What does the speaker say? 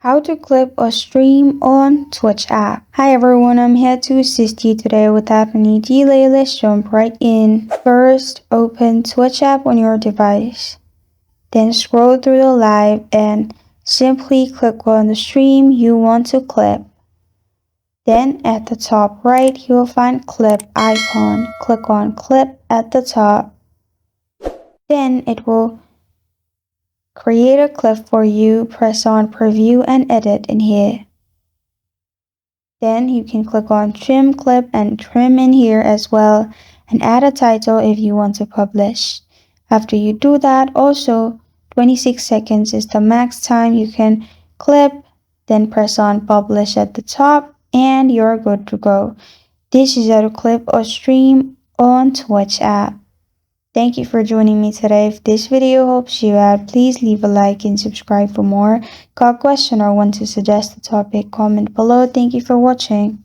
How to clip or stream on Twitch app. Hi everyone, I'm here to assist you today. Without any delay, let's jump right in. First, open Twitch app on your device. Then scroll through the live and simply click on the stream you want to clip. Then at the top right, you'll find clip icon. Click on clip at the top. Then it will create a clip for you. Press on preview and edit in here. Then you can click on trim clip and trim in here as well and add a title if you want to publish. After you do that, also 26 seconds is the max time you can clip. Then press on publish at the top and you're good to go. This is how to clip or stream on Twitch app. Thank you for joining me today. If this video helps you out, please leave a like and subscribe for more. Got a question or want to suggest a topic, comment below. Thank you for watching.